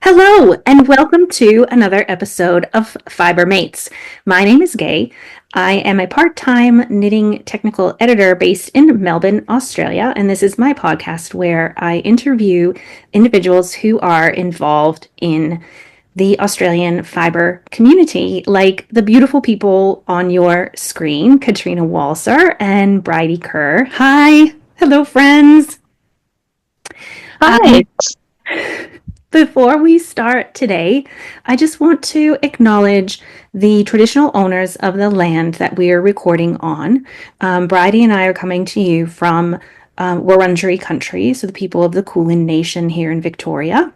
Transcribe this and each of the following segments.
Hello, and welcome to another episode of Fibre Mates. My name is Gay. I am a part time knitting technical editor based in Melbourne, Australia, and this is my podcast where I interview individuals who are involved in the Australian fibre community, like the beautiful people on your screen, Katrina Walser and Bridie Kerr. Hi. Hello, friends. Hi. Before we start today, I just want to acknowledge the traditional owners of the land that we are recording on. Bridie and I are coming to you from Wurundjeri country, so the people of the Kulin Nation here in Victoria.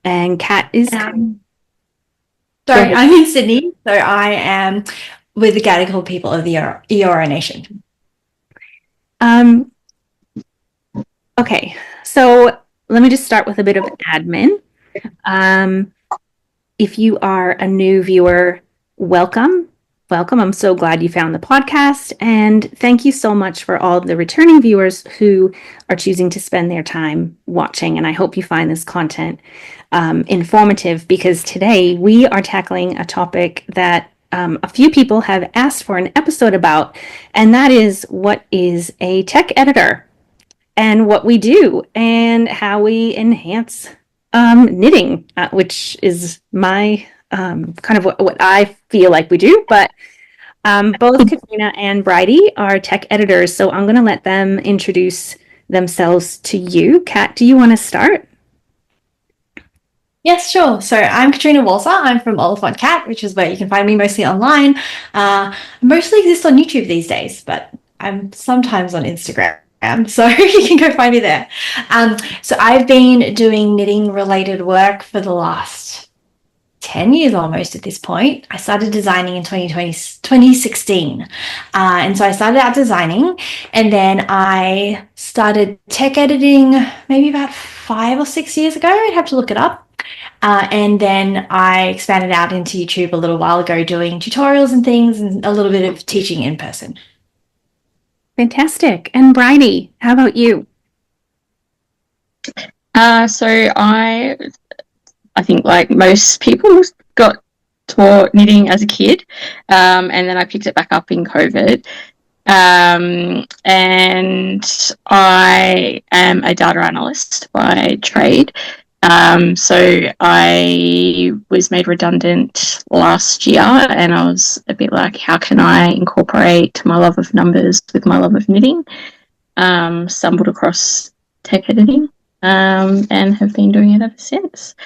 And Kat is... Sorry, I'm in Sydney, so I am with the Gadigal people of the Eora Nation. Okay, so let me just start with a bit of admin. If you are a new viewer, welcome. I'm so glad you found the podcast. And thank you so much for all of the returning viewers who are choosing to spend their time watching. And I hope you find this content informative, because today we are tackling a topic that a few people have asked for an episode about, and that is, what is a tech editor? And what we do and how we enhance knitting, which is my kind of what I feel like we do. But both Katrina and Bridie are tech editors, so I'm going to let them introduce themselves to you. Kat, do you want to start? Yes, sure. So I'm Katrina Walser. I'm from Oliphant Cat, which is where you can find me mostly online. Mostly exist on YouTube these days, but I'm sometimes on Instagram. So you can go find me there. So I've been doing knitting related work for the last 10 years almost at this point. I started designing in 2016. And so I started out designing, and then I started tech editing maybe about 5 or 6 years ago. I'd have to look it up. And then I expanded out into YouTube a little while ago, doing tutorials and things and a little bit of teaching in person. Fantastic. And Bridie, how about you? So I think, like most people, got taught knitting as a kid, and then I picked it back up in COVID. And I am a data analyst by trade. So I was made redundant last year, and I was a bit like, how can I incorporate my love of numbers with my love of knitting? Stumbled across tech editing, and have been doing it ever since.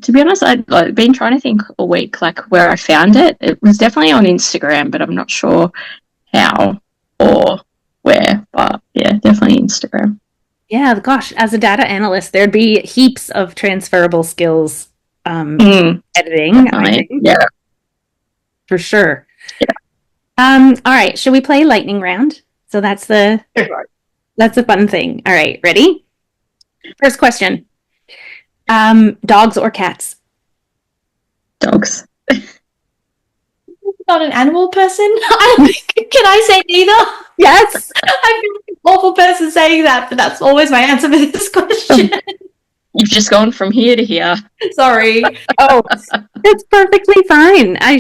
To be honest, I've been trying to think all week, like, where I found it. It was definitely on Instagram, but I'm not sure how or where. But yeah, definitely Instagram. Yeah, gosh, as a data analyst, there'd be heaps of transferable skills editing, I think. Yeah. For sure. Yeah. All right, should we play lightning round? So that's the fun thing. All right, ready? First question. Dogs or cats? Dogs. Not an animal person. Can I say neither? Yes. I feel like an awful person saying that, but that's always my answer for this question. You've just gone from here to here. Sorry. Oh, that's perfectly fine. I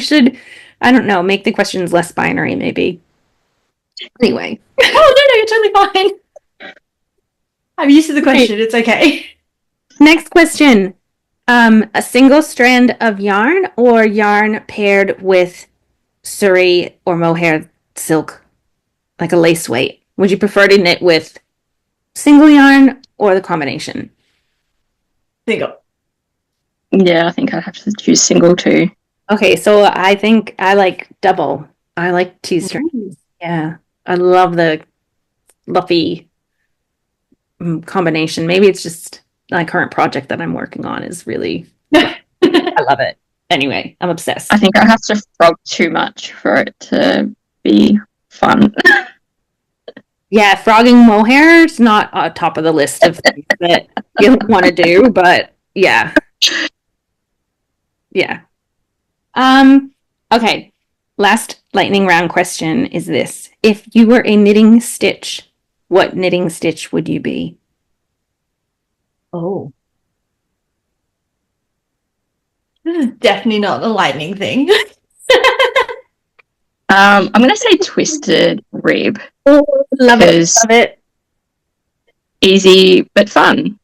don't know, make the questions less binary, maybe. Anyway. Oh, no, you're totally fine. I'm used to the question. It's okay. Next question. A single strand of yarn or yarn paired with Surrey or mohair silk, like a lace weight? Would you prefer to knit with single yarn or the combination? Single. Yeah, I think I'd have to choose single too. Okay, so I think I like double. I like 2 strands. Yeah, I love the fluffy combination. Maybe it's just my current project that I'm working on is really... I love it. Anyway, I'm obsessed. I think I have to frog too much for it to be fun. Yeah, frogging mohair is not on top of the list of things that you want to do, but yeah. Yeah. Okay. Last lightning round question is this. If you were a knitting stitch, what knitting stitch would you be? Oh. This is definitely not the lightning thing. I'm going to say twisted rib. Oh, love it. Because Love it. easy but fun.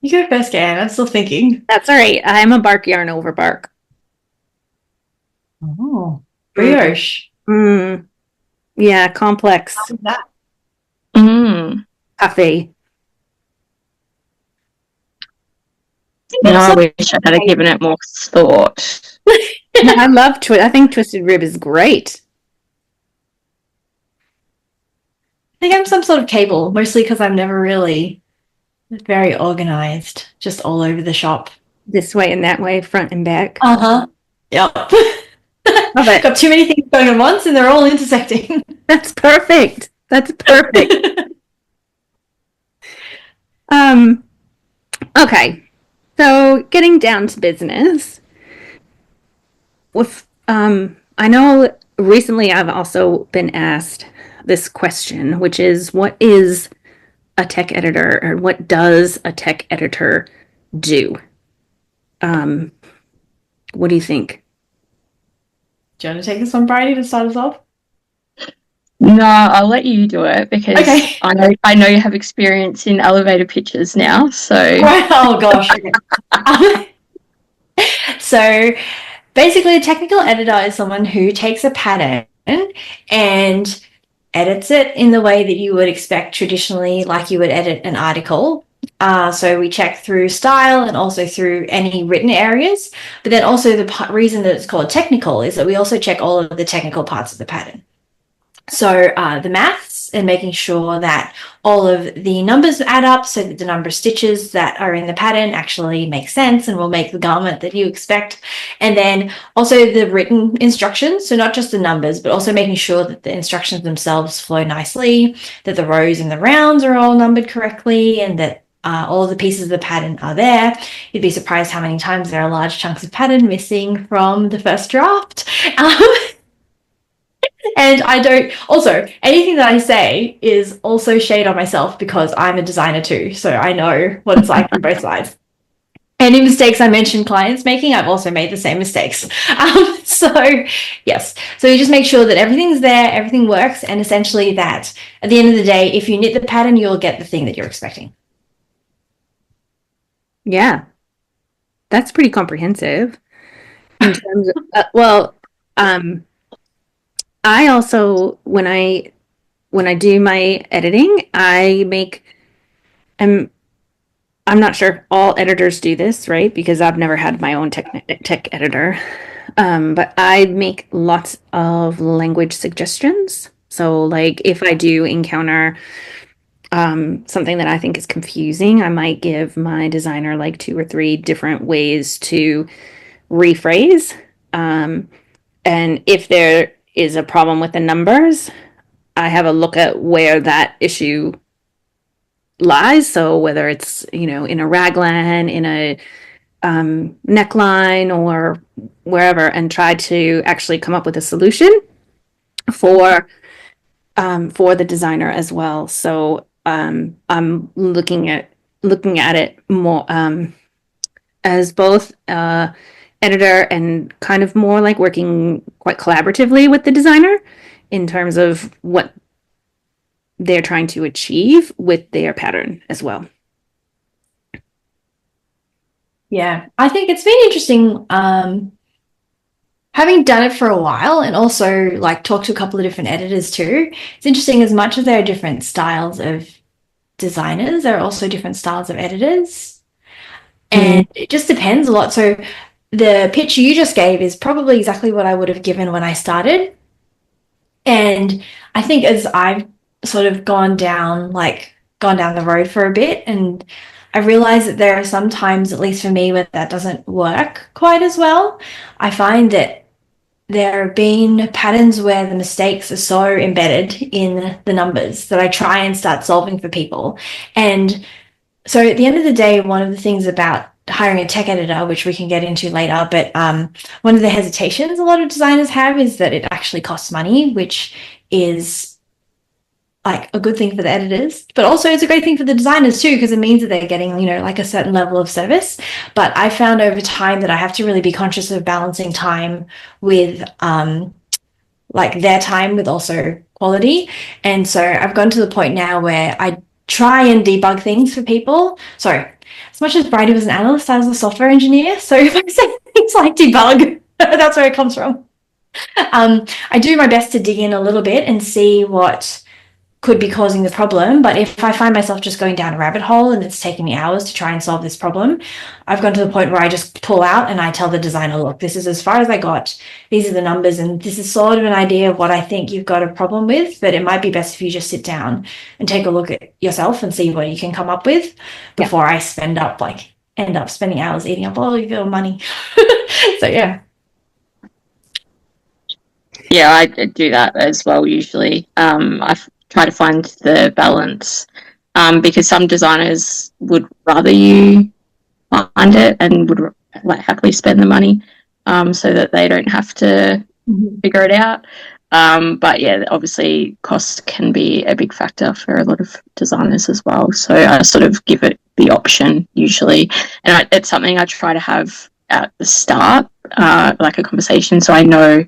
You go first, Anne. I'm still thinking. That's all right. I'm a bark yarn over bark. Oh, brioche. Mm. Yeah, complex. How's that? Coffee. Now I wish I had given it more thought. I love I think twisted rib is great. I think I'm some sort of cable, mostly because I'm never really very organized, just all over the shop. This way and that way, front and back. Uh-huh. Yep. Love it. Got too many things going at once and they're all intersecting. That's perfect. That's perfect. Okay. So getting down to business. With I know recently I've also been asked this question, which is what is a tech editor, or what does a tech editor do? What do you think? Do you want to take this one, Bridie, to start us off? No, I'll let you do it because Okay. I know you have experience in elevator pitches now. So Oh gosh. Okay. So basically, a technical editor is someone who takes a pattern and edits it in the way that you would expect traditionally, like you would edit an article. So we check through style and also through any written areas. But then also the reason that it's called technical is that we also check all of the technical parts of the pattern. So the maths and making sure that all of the numbers add up so that the number of stitches that are in the pattern actually make sense and will make the garment that you expect. And then also the written instructions, so not just the numbers, but also making sure that the instructions themselves flow nicely, that the rows and the rounds are all numbered correctly, and that all the pieces of the pattern are there. You'd be surprised how many times there are large chunks of pattern missing from the first draft. And I don't, also, anything that I say is also shade on myself because I'm a designer too. So I know what it's like from both sides. Any mistakes I mentioned clients making, I've also made the same mistakes. So yes, so you just make sure that everything's there, everything works, and essentially that at the end of the day, if you knit the pattern, you'll get the thing that you're expecting. Yeah, that's pretty comprehensive in terms of, I also, when I do my editing, I'm not sure if all editors do this, right? Because I've never had my own tech editor. But I make lots of language suggestions. So like if I do encounter something that I think is confusing, I might give my designer like 2 or 3 different ways to rephrase. And if there is a problem with the numbers, I have a look at where that issue lies. So whether it's, in a raglan, in a neckline, or wherever, and try to actually come up with a solution for the designer as well. So I'm looking at it more as both editor and kind of more like working quite collaboratively with the designer in terms of what they're trying to achieve with their pattern as well. Yeah, I think it's been interesting having done it for a while and also like talked to a couple of different editors too. It's interesting, as much as there are different styles of designers, there are also different styles of editors. And it just depends a lot. So the pitch you just gave is probably exactly what I would have given when I started. And I think as I've sort of gone down the road for a bit, and I realize that there are some times, at least for me, where that doesn't work quite as well. I find that there have been patterns where the mistakes are so embedded in the numbers that I try and start solving for people. And so at the end of the day, one of the things about hiring a tech editor, which we can get into later, but one of the hesitations a lot of designers have is that it actually costs money, which is like a good thing for the editors, but also it's a great thing for the designers too, because it means that they're getting, you know, like a certain level of service. But I found over time that I have to really be conscious of balancing time with like their time with also quality. And so I've gone to the point now where I try and debug things for people. Sorry, as much as Bridie was an analyst, I was a software engineer. So if I say things like debug, that's where it comes from. I do my best to dig in a little bit and see what could be causing the problem. But if I find myself just going down a rabbit hole and it's taking me hours to try and solve this problem, I've gone to the point where I just pull out and I tell the designer, look, this is as far as I got. These are the numbers, and this is sort of an idea of what I think you've got a problem with, but it might be best if you just sit down and take a look at yourself and see what you can come up with before I end up spending hours eating up all of your money. So yeah. Yeah, I do that as well usually. I try to find the balance because some designers would rather you find it and would like happily spend the money so that they don't have to figure it out. But yeah, obviously cost can be a big factor for a lot of designers as well. So I sort of give it the option usually. And it's something I try to have at the start, like a conversation, so I know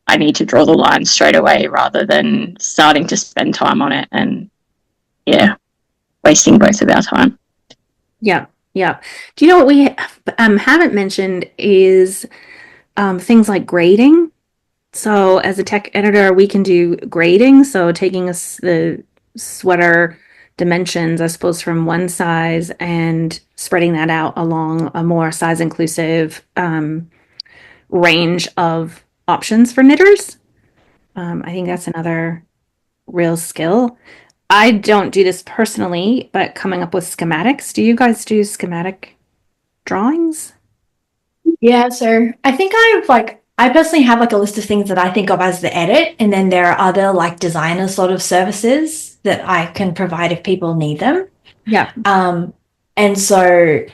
I need to draw the line straight away rather than starting to spend time on it and, yeah, wasting both of our time. Yeah, yeah. Do you know what we haven't mentioned is things like grading. So as a tech editor, we can do grading. So taking the sweater dimensions, I suppose, from one size and spreading that out along a more size inclusive range of options for knitters. I think that's another real skill. I don't do this personally, but coming up with schematics. Do you guys do schematic drawings? Yeah, so I think I personally have like a list of things that I think of as the edit, and then there are other like designer sort of services that I can provide if people need them. Yeah. And so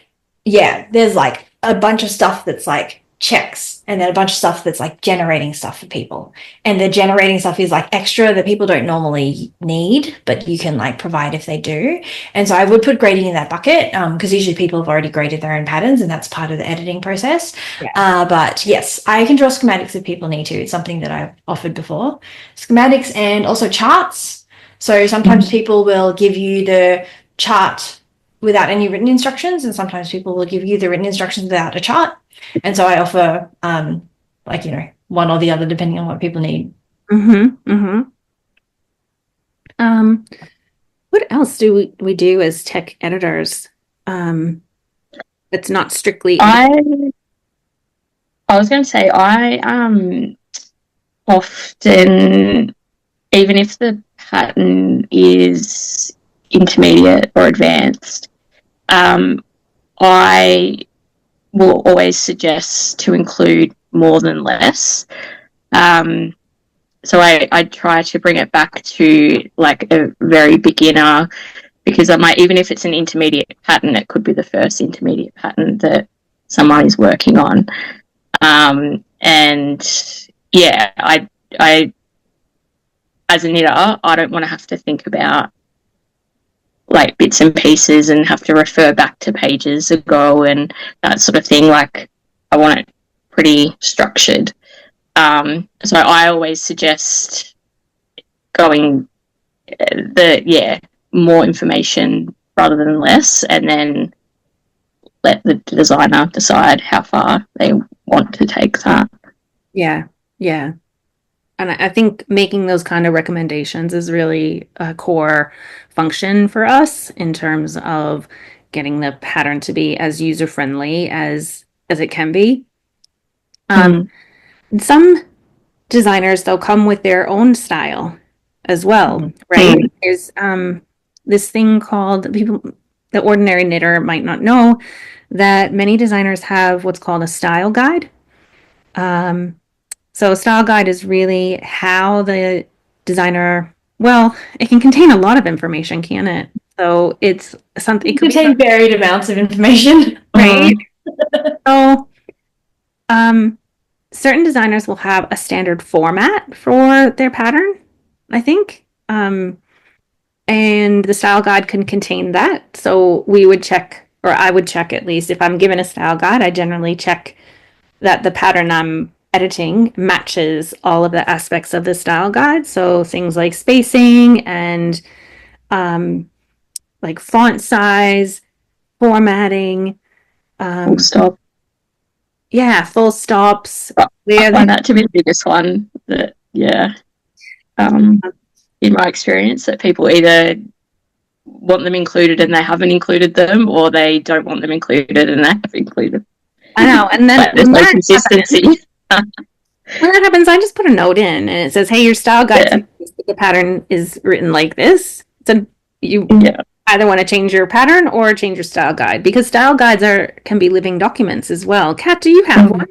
yeah, there's like a bunch of stuff that's like checks, and then a bunch of stuff that's like generating stuff for people. And the generating stuff is like extra that people don't normally need, but you can like provide if they do. And so I would put grading in that bucket because usually people have already graded their own patterns, and that's part of the editing process. Yeah. But yes, I can draw schematics if people need to. It's something that I've offered before. Schematics and also charts. So sometimes people will give you the chart without any written instructions, and sometimes people will give you the written instructions without a chart. And so I offer like, you know, one or the other depending on what people need. What else do we do as tech editors? It's not strictly. I was going to say I often, even if the pattern is intermediate or advanced, I will always suggest to include more than less. So I try to bring it back to like a very beginner, because I might, even if it's an intermediate pattern, it could be the first intermediate pattern that someone is working on. And yeah, I as a knitter, I don't want to have to think about like bits and pieces and have to refer back to pages ago and that sort of thing. Like I want it pretty structured. So I always suggest going more information rather than less, and then let the designer decide how far they want to take that. Yeah, yeah. And I think making those kind of recommendations is really a core function for us in terms of getting the pattern to be as user-friendly as it can be. Some designers, they'll come with their own style as well, right? There's this thing called, the ordinary knitter might not know that many designers have what's called a style guide. So a style guide is really how the designer, well, it can contain a lot of information, can it? So it's something, it could contain varied amounts of information, right? So certain designers will have a standard format for their pattern, I think. and the style guide can contain that. So we would check, or I would check at least, if I'm given a style guide, I generally check that the pattern I'm editing matches all of the aspects of the style guide. So things like spacing and like font size, formatting, Full stop. yeah, full stops. I find that to be the biggest one. That in my experience, that people either want them included and they haven't included them, or they don't want them included and they have included. I know, and then there's no consistency. When that happens, I just put a note in, and it says, "Hey, your style guide, the pattern is written like this." So you either want to change your pattern or change your style guide, because style guides can be living documents as well. Kat, do you have one?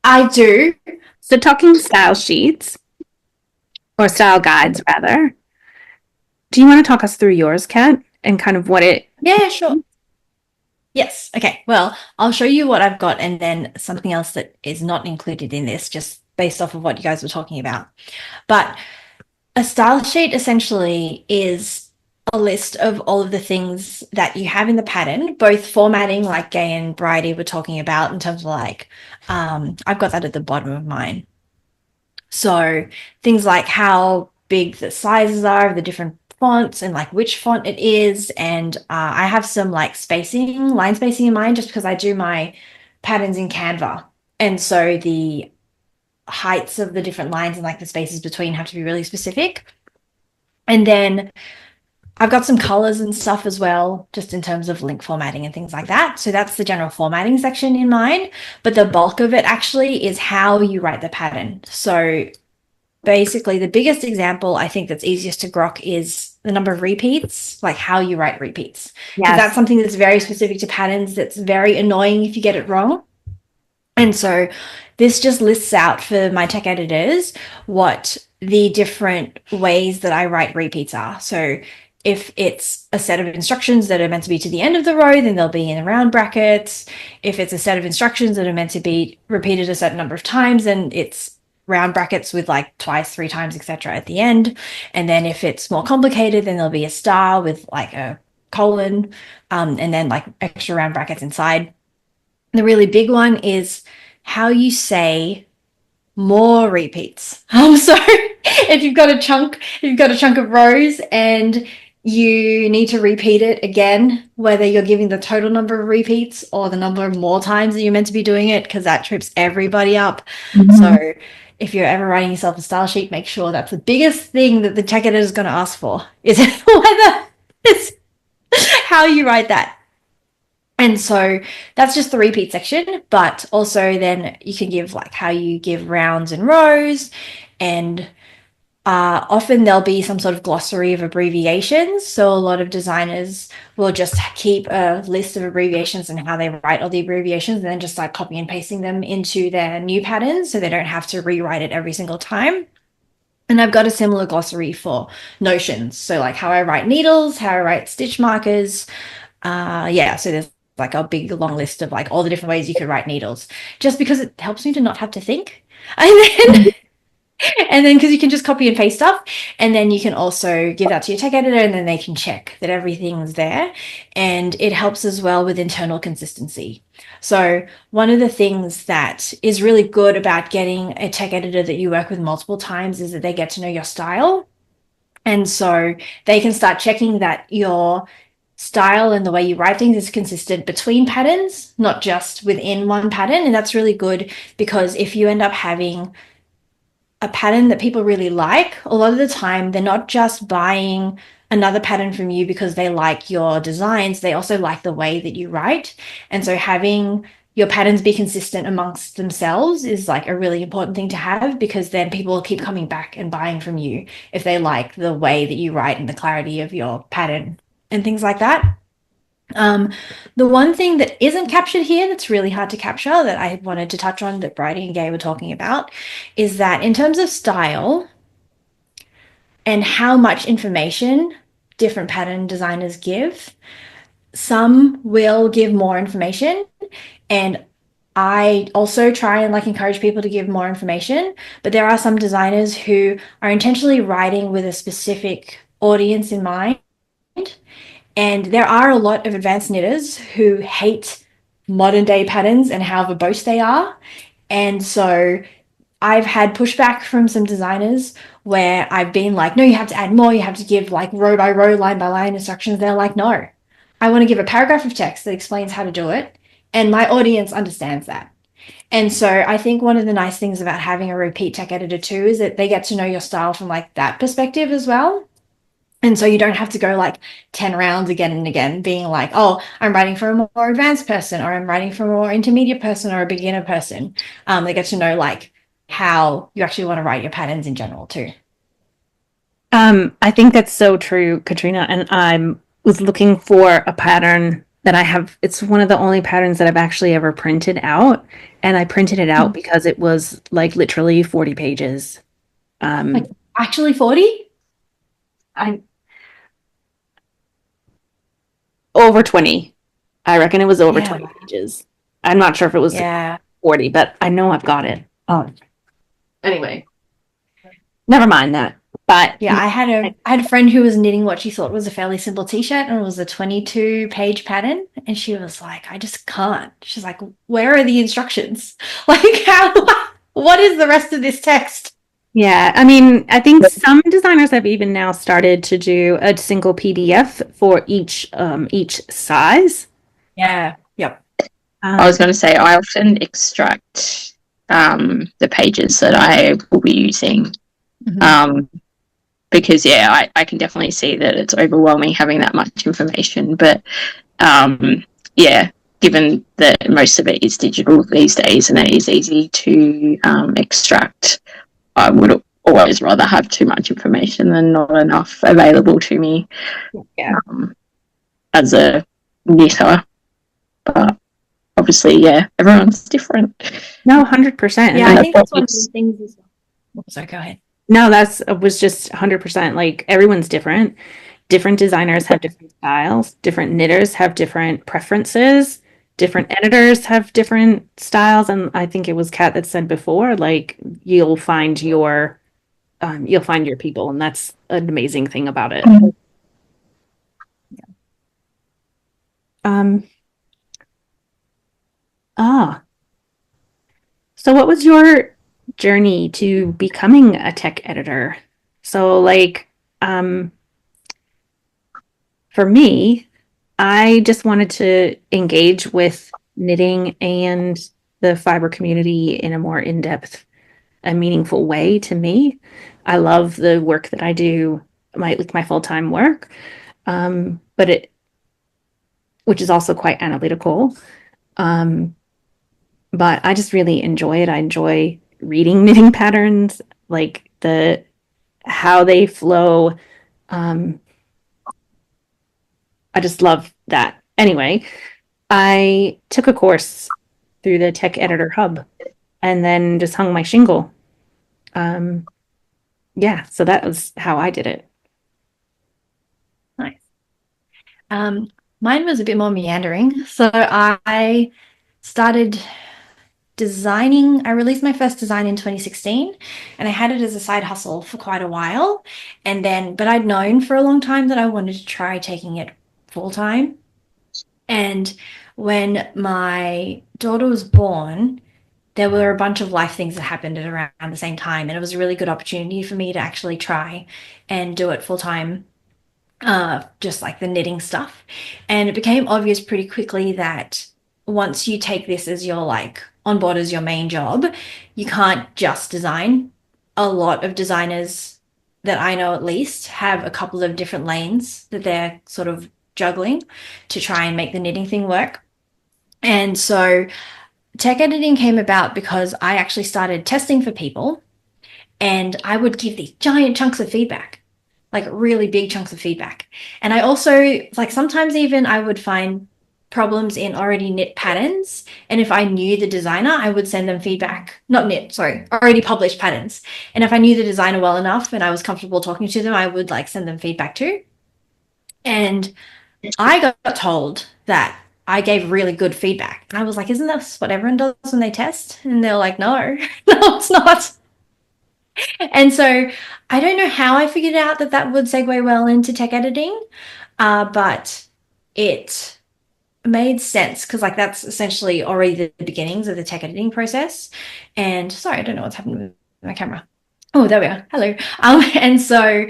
I do. So talking style sheets, or style guides rather, do you want to talk us through yours, Kat, and kind of what it... Yeah, sure. Yes. Okay. Well, I'll show you what I've got, and then something else that is not included in this, just based off of what you guys were talking about. But a style sheet essentially is a list of all of the things that you have in the pattern, both formatting, like Gay and Bridie were talking about, in terms of like, I've got that at the bottom of mine. So things like how big the sizes are of the different fonts and like which font it is. And I have some like spacing, line spacing in mind, just because I do my patterns in Canva. And so the heights of the different lines and like the spaces between have to be really specific. And then I've got some colors and stuff as well, just in terms of link formatting and things like that. So that's the general formatting section in mine. But the bulk of it actually is how you write the pattern. So basically, the biggest example I think that's easiest to grok is the number of repeats, like how you write repeats. Yes. That's something that's very specific to patterns that's very annoying if you get it wrong. And so this just lists out for my tech editors what the different ways that I write repeats are. So if it's a set of instructions that are meant to be to the end of the row, then they'll be in the round brackets. If it's a set of instructions that are meant to be repeated a certain number of times, then it's round brackets with like twice, 3 times, etc. at the end. And then if it's more complicated, then there'll be a star with like a colon, and then like extra round brackets inside. The really big one is how you say more repeats. So if you've got a chunk of rows and you need to repeat it again, whether you're giving the total number of repeats or the number of more times that you're meant to be doing it, because that trips everybody up. So if you're ever writing yourself a style sheet, make sure that's the biggest thing that the tech editor is going to ask for, is whether it's how you write that. And so that's just the repeat section, but also then you can give like how you give rounds and rows, and often there'll be some sort of glossary of abbreviations. So a lot of designers will just keep a list of abbreviations and how they write all the abbreviations, and then just like copy and pasting them into their new patterns so they don't have to rewrite it every single time. And I've got a similar glossary for notions. So like how I write needles, how I write stitch markers. So there's like a big long list of like all the different ways you could write needles, just because it helps me to not have to think. And then because you can just copy and paste stuff, and then you can also give that to your tech editor, and then they can check that everything's there. And it helps as well with internal consistency. So one of the things that is really good about getting a tech editor that you work with multiple times is that they get to know your style. And so they can start checking that your style and the way you write things is consistent between patterns, not just within one pattern. And that's really good, because if you end up having a pattern that people really like, a lot of the time they're not just buying another pattern from you because they like your designs, they also like the way that you write. And so having your patterns be consistent amongst themselves is like a really important thing to have, because then people will keep coming back and buying from you if they like the way that you write and the clarity of your pattern and things like that. The one thing that isn't captured here that's really hard to capture, that I wanted to touch on, that Bridie and Gay were talking about, is that in terms of style and how much information different pattern designers give, some will give more information, and I also try and like encourage people to give more information, but there are some designers who are intentionally writing with a specific audience in mind. And there are a lot of advanced knitters who hate modern day patterns and how verbose they are. And so I've had pushback from some designers where I've been like, no, you have to add more. You have to give like row by row, line by line instructions. They're like, no, I want to give a paragraph of text that explains how to do it. And my audience understands that. And so I think one of the nice things about having a repeat tech editor too is that they get to know your style from like that perspective as well. And so you don't have to go like 10 rounds again and again, being like, oh, I'm writing for a more advanced person, or I'm writing for a more intermediate person or a beginner person. They get to know like how you actually want to write your patterns in general too. I think that's so true, Katrina. And I was looking for a pattern that I have. It's one of the only patterns that I've actually ever printed out. And I printed it out because it was like literally 40 pages. Like actually 40? I over 20. I reckon it was over 20 pages. I'm not sure if it was 40, but I know I've got it. Oh, anyway, never mind that. But yeah, I had a friend who was knitting what she thought was a fairly simple t-shirt, and it was a 22-page pattern, and she was like, I just can't. She's like, where are the instructions? Like, how? What is the rest of this text? yeah, I mean, I think some designers have even now started to do a single PDF for each size. Yeah. Yep. I was going to say I often extract the pages that I will be using. Because I can definitely see that it's overwhelming having that much information. But given that most of it is digital these days and it is easy to extract, I would always rather have too much information than not enough available to me as a knitter. But obviously, everyone's different. No, 100%. Yeah, I think that's one of the things as well. Oh, sorry, go ahead. No, was just 100%. Like everyone's different. Different designers have different styles. Different knitters have different preferences. Different editors have different styles. And I think it was Kat that said before, like you'll find your people, and that's an amazing thing about it. So what was your journey to becoming a tech editor? So like, for me, I just wanted to engage with knitting and the Fibre community in a more in-depth and meaningful way to me. I love the work that I do, my full-time work, which is also quite analytical. But I just really enjoy it. I enjoy reading knitting patterns, like how they flow. I just love that. Anyway, I took a course through the Tech Editor Hub and then just hung my shingle. So that was how I did it. Nice. Mine was a bit more meandering. So I started designing. I released my first design in 2016, and I had it as a side hustle for quite a while. But I'd known for a long time that I wanted to try taking it full time. And when my daughter was born, there were a bunch of life things that happened at around the same time, and it was a really good opportunity for me to actually try and do it full time, just like the knitting stuff. And it became obvious pretty quickly that once you take this as your like on board as your main job, you can't just design. A lot of designers that I know at least have a couple of different lanes that they're sort of juggling to try and make the knitting thing work. And so tech editing came about because I actually started testing for people, and I would give these giant chunks of feedback, like really big chunks of feedback. And I also, like sometimes even I would find problems in already knit patterns. And if I knew the designer, I would send them feedback, already published patterns. And if I knew the designer well enough and I was comfortable talking to them, I would like send them feedback too. And I got told that I gave really good feedback. And I was like, isn't that what everyone does when they test? And they're like, no, no, it's not. And so I don't know how I figured out that that would segue well into tech editing, but it made sense because like that's essentially already the beginnings of the tech editing process. And sorry, I don't know what's happened with my camera. Oh, there we are. Hello. And so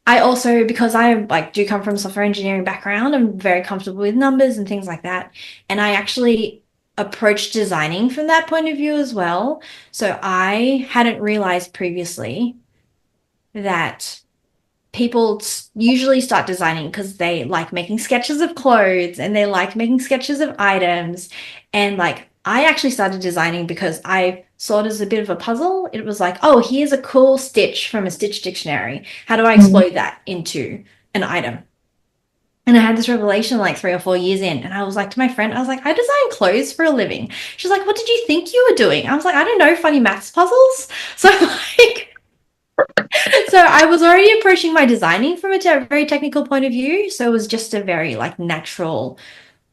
I also, because I like do come from a software engineering background, I'm very comfortable with numbers and things like that. And I actually approached designing from that point of view as well. So I hadn't realized previously that people usually start designing because they like making sketches of clothes and they like making sketches of items. And like, I actually started designing because I saw it as a bit of a puzzle. It was like, oh, here's a cool stitch from a stitch dictionary. How do I exploit that into an item? And I had this revelation like 3 or 4 years in, and I was like to my friend, I was like, I design clothes for a living. She's like, what did you think you were doing? I was like, I don't know, funny maths puzzles. So like, so I was already approaching my designing from a very technical point of view. So it was just a very like natural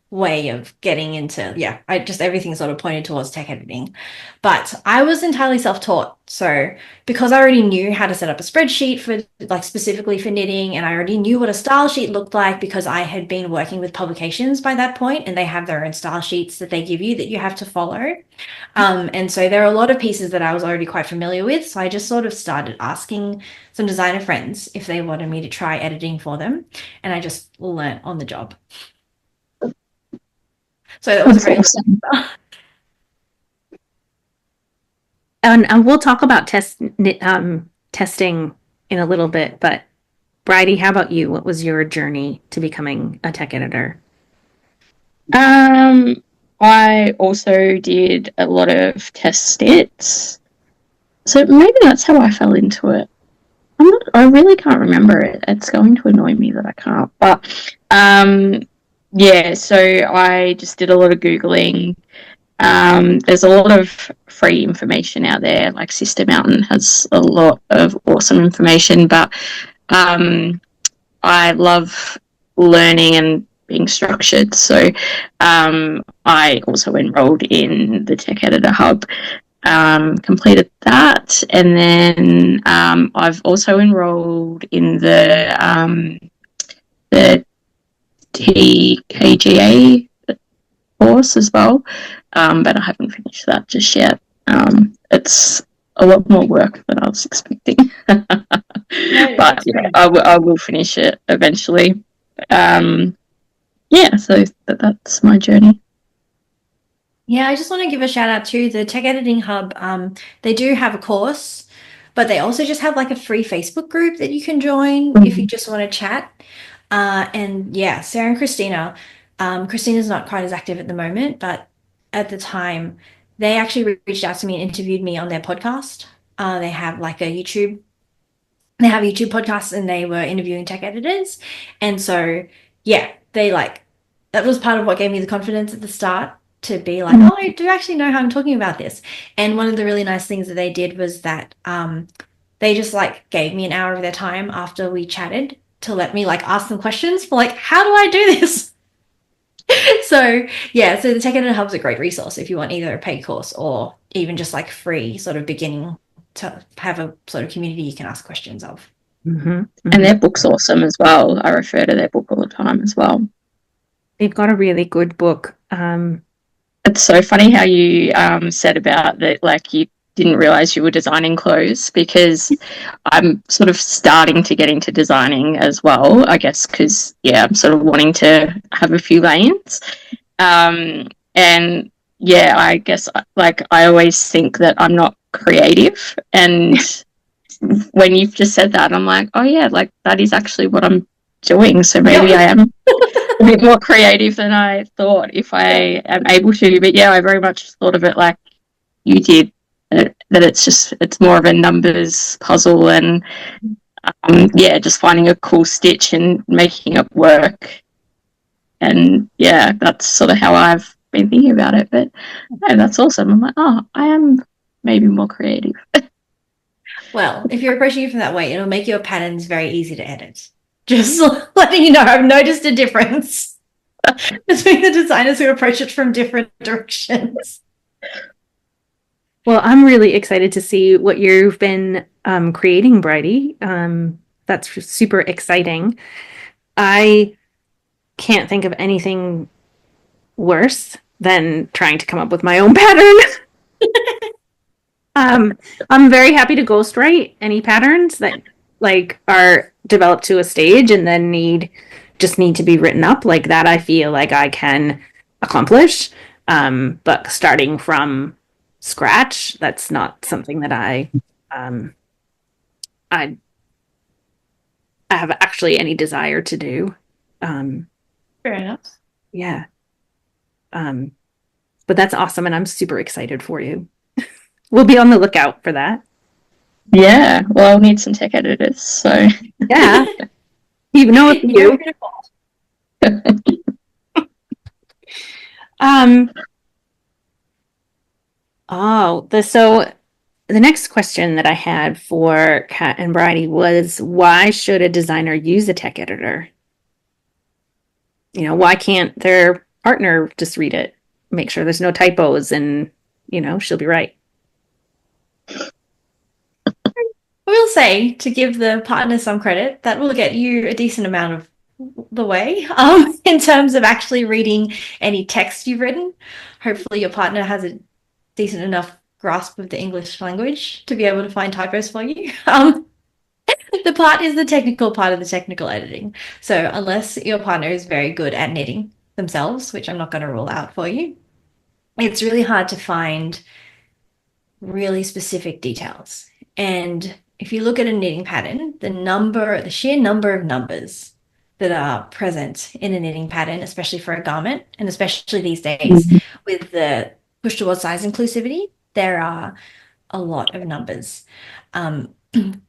way of getting into, yeah, I just everything sort of pointed towards tech editing. But I was entirely self-taught. So because I already knew how to set up a spreadsheet for like specifically for knitting, and I already knew what a style sheet looked like because I had been working with publications by that point, and they have their own style sheets that they give you that you have to follow. And so there are a lot of pieces that I was already quite familiar with. So I just sort of started asking some designer friends if they wanted me to try editing for them. And I just learnt on the job. So that was very awesome. And we'll talk about testing in a little bit, but Bridie, how about you? What was your journey to becoming a tech editor? I also did a lot of test stits. So maybe that's how I fell into it. I really can't remember it. It's going to annoy me that I can't. But yeah, so I just did a lot of Googling. There's a lot of free information out there. Like Sister Mountain has a lot of awesome information, but I love learning and being structured. So I also enrolled in the Tech Editor Hub, completed that, and then I've also enrolled in the TKGA course as well, but I haven't finished that just yet. It's a lot more work than I was expecting. But yeah, I will finish it eventually. Yeah, so that's my journey. Yeah, I just want to give a shout out to the Tech Editing Hub. They do have a course, but they also just have like a free Facebook group that you can join if you just want to chat. And yeah, Sarah and Christina. Christina's not quite as active at the moment, but at the time, they actually reached out to me and interviewed me on their podcast. They have like a YouTube. They have YouTube podcasts, and they were interviewing tech editors. And so, yeah, they like that was part of what gave me the confidence at the start to be like, oh, I do actually know how I'm talking about this. And one of the really nice things that they did was that they just like gave me an hour of their time after we chatted to let me like ask them questions for like, how do I do this? So yeah, so the Tech Editor Hub's a great resource if you want either a paid course or even just like free sort of beginning to have a sort of community you can ask questions of. Mm-hmm. Mm-hmm. And their book's awesome as well. I refer to their book all the time as well. They've got a really good book. It's so funny how you said about that, like you didn't realize you were designing clothes, because I'm sort of starting to get into designing as well, I guess, because, yeah, I'm sort of wanting to have a few lanes. And, yeah, I guess, like, I always think that I'm not creative. And when you've just said that, I'm like, oh, yeah, like, that is actually what I'm doing. So maybe I am a bit more creative than I thought if I am able to. But yeah, I very much thought of it like you did, that it's more of a numbers puzzle, and yeah, just finding a cool stitch and making it work. And yeah, that's sort of how I've been thinking about it. But no, that's awesome. I'm like, oh, I am maybe more creative. Well, if you're approaching it from that way, it'll make your patterns very easy to edit. Just letting you know, I've noticed a difference between the designers who approach it from different directions. Well, I'm really excited to see what you've been creating Bridie. That's super exciting. I can't think of anything worse than trying to come up with my own pattern. I'm very happy to ghostwrite any patterns that like are developed to a stage and then need to be written up. Like that I feel like I can accomplish. But starting from scratch, that's not something that um I have actually any desire to do. Um Fair enough. yeah. Um but that's awesome and I'm super excited for you. We'll be on the lookout for that. Yeah, well, I'll need some tech editors, so. Yeah. You know a few. Um, so the next question that I had for Kat and Bridie was why should a designer use a tech editor? You know, why can't their partner just read it, make sure there's no typos and, she'll be right. I will say, to give the partner some credit, that will get you a decent amount of the way in terms of actually reading any text you've written. Hopefully your partner has a decent enough grasp of the English language to be able to find typos for you. The part is the technical part of the technical editing. So unless your partner is very good at knitting themselves, which I'm not going to rule out for you, it's really hard to find really specific details. And if you look at a knitting pattern, the sheer number of numbers that are present in a knitting pattern, especially for a garment, and especially these days with the push towards size inclusivity, there are a lot of numbers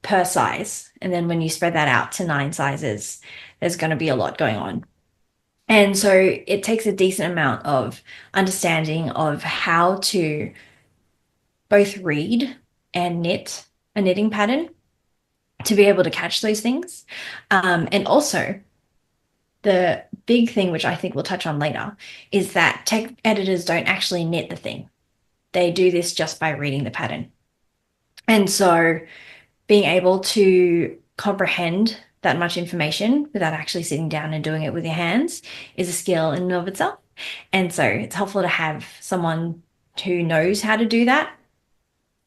per size. And then when you spread that out to 9 sizes, there's going to be a lot going on. And so it takes a decent amount of understanding of how to both read and knit a knitting pattern to be able to catch those things. And also, the big thing, which I think we'll touch on later, is that tech editors don't actually knit the thing. They do this just by reading the pattern. And so being able to comprehend that much information without actually sitting down and doing it with your hands is a skill in and of itself. And so it's helpful to have someone who knows how to do that.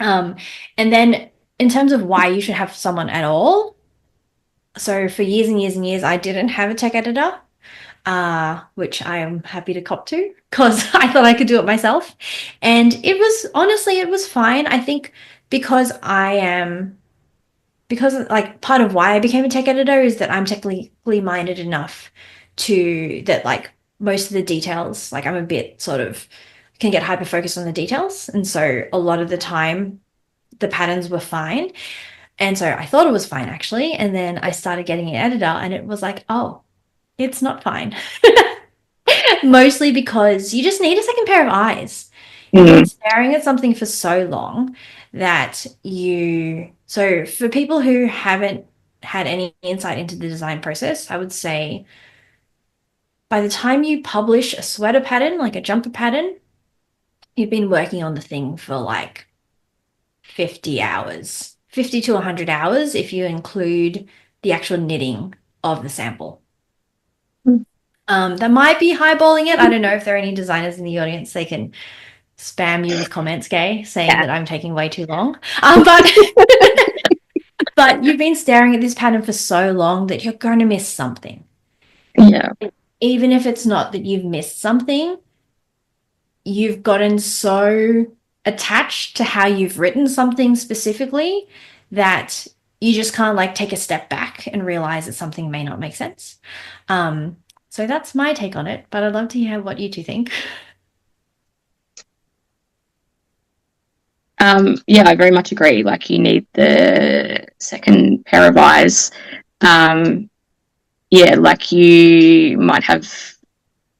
And then in terms of why you should have someone at all, so for years and years and years, I didn't have a tech editor, which I am happy to cop to because I thought I could do it myself. And it was fine. I think because like part of why I became a tech editor is that I'm technically minded enough that like most of the details, like I'm a bit sort of can get hyper focused on the details. And so a lot of the time the patterns were fine. And so I thought it was fine actually. And then I started getting an editor and it was like, oh, it's not fine. Mostly because you just need a second pair of eyes. You've been staring at something for so long that so for people who haven't had any insight into the design process, I would say by the time you publish a sweater pattern, like a jumper pattern, you've been working on the thing for like 50 hours, 50 to 100 hours if you include the actual knitting of the sample. That might be highballing it. I don't know if there are any designers in the audience. They can spam you with comments, Gay, saying that I'm taking way too long. But you've been staring at this pattern for so long that you're going to miss something. Yeah. Even if it's not that you've missed something, you've gotten so attached to how you've written something specifically that you just can't like take a step back and realize that something may not make sense. So that's my take on it, but I'd love to hear what you two think. Yeah, I very much agree. Like you need the second pair of eyes. Yeah, like you might have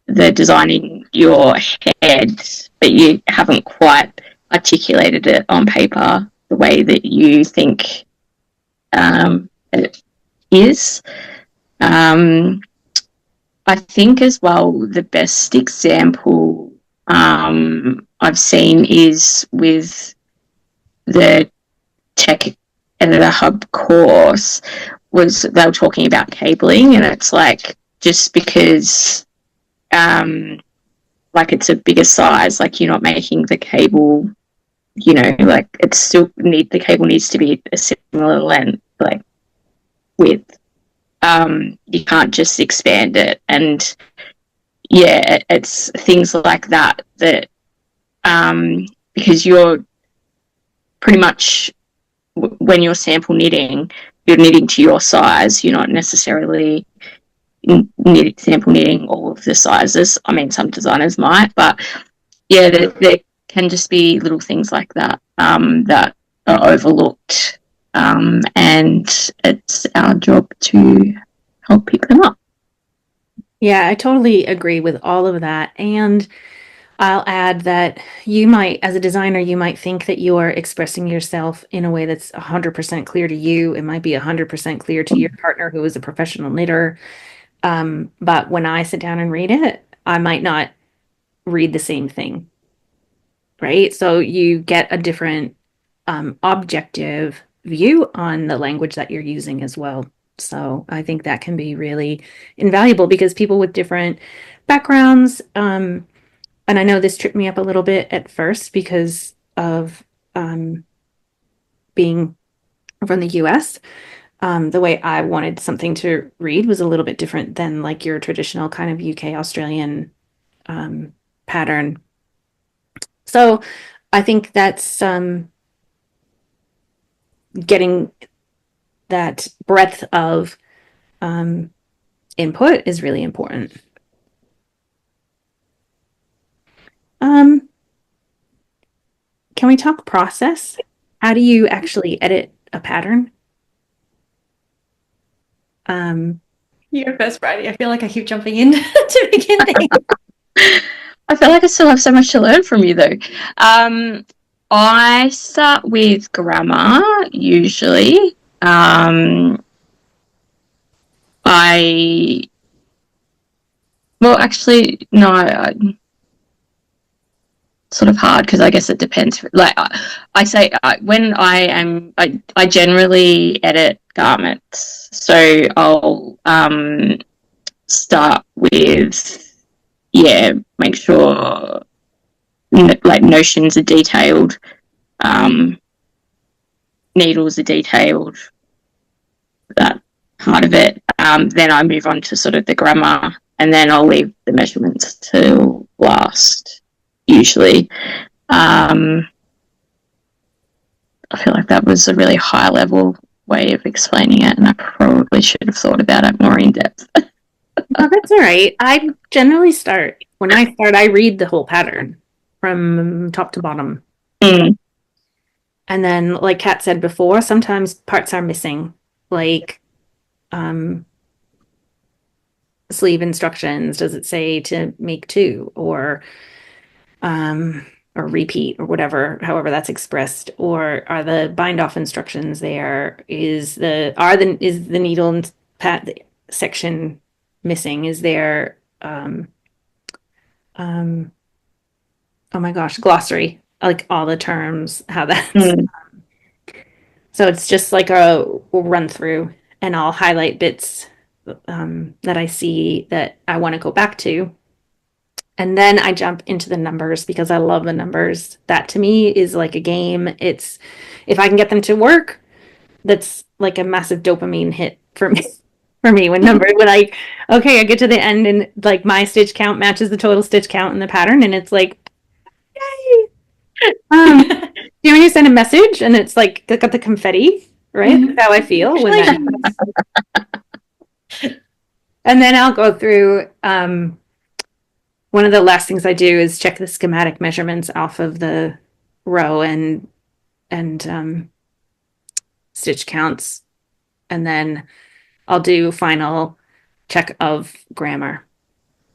the design in your head, but you haven't quite articulated it on paper the way that you think it is. I think as well the best example I've seen is with the tech Editor Hub course was they were talking about cabling, and it's like just because like it's a bigger size, like you're not making the cable, you know, like it's still the cable needs to be a similar length, like width. You can't just expand it, and yeah, it's things like that because you're pretty much when you're sample knitting, you're knitting to your size. You're not necessarily sample knitting all of the sizes. I mean, some designers might, but yeah, there can just be little things like that that are overlooked, and it's our job to help pick them up. Yeah, I totally agree with all of that. And I'll add that you might, as a designer, you might think that you are expressing yourself in a way that's 100% clear to you. It might be 100% clear to your partner who is a professional knitter. But when I sit down and read it, I might not read the same thing, right? So you get a different objective view on the language that you're using as well. So I think that can be really invaluable because people with different backgrounds, and I know this tripped me up a little bit at first because of being from the US. The way I wanted something to read was a little bit different than like your traditional kind of UK Australian pattern. So I think that's getting that breadth of input is really important. Can we talk process? How do you actually edit a pattern? You go first, Bridie. I feel like I keep jumping in to begin things. I feel like I still have so much to learn from you, though. I start with grammar usually. Actually, no, sort of hard because I guess it depends. Like I say, when I generally edit garments, so I'll start with make sure like notions are detailed, needles are detailed, that part of it. Then I move on to sort of the grammar, and then I'll leave the measurements till last, usually. I feel like that was a really high level way of explaining it, and I probably should have thought about it more in depth. Oh, that's all right. I generally start, when I start, I read the whole pattern from top to bottom. Mm. And then, like Kat said before, sometimes parts are missing, like sleeve instructions. Does it say to make two or repeat or whatever, however that's expressed? Or are the bind off instructions there? Is the needle and pat section missing? Is there oh my gosh, glossary, like all the terms, how that's so it's just like a run through, and I'll highlight bits that I see that I want to go back to. And then I jump into the numbers because I love the numbers. That to me is like a game. It's if I can get them to work, that's like a massive dopamine hit for me. For me, when I get to the end and like my stitch count matches the total stitch count in the pattern, and it's like, yay! You know when you send a message and it's like got the confetti, right? Mm-hmm. That's how I feel when that. And then I'll go through. One of the last things I do is check the schematic measurements off of the row and stitch counts, and then I'll do final check of grammar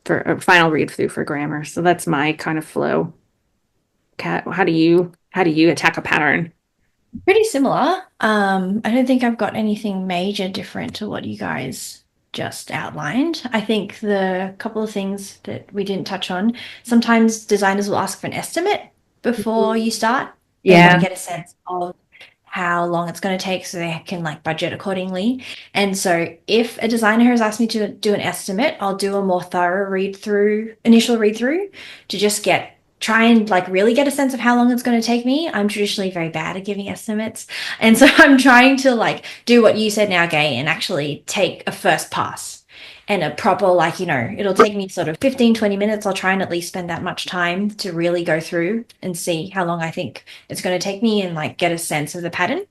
for a final read through for grammar. So that's my kind of flow. Kat, how do you attack a pattern? Pretty similar. I don't think I've got anything major different to what you guys just outlined. I think the couple of things that we didn't touch on, sometimes designers will ask for an estimate before you start. They want to get a sense of how long it's going to take so they can like budget accordingly. And so if a designer has asked me to do an estimate, I'll do a more thorough initial read through to just try and like really get a sense of how long it's going to take me. I'm traditionally very bad at giving estimates. And so I'm trying to like do what you said now, Gay, and actually take a first pass and a proper, like, it'll take me sort of 15, 20 minutes. I'll try and at least spend that much time to really go through and see how long I think it's going to take me and like get a sense of the pattern.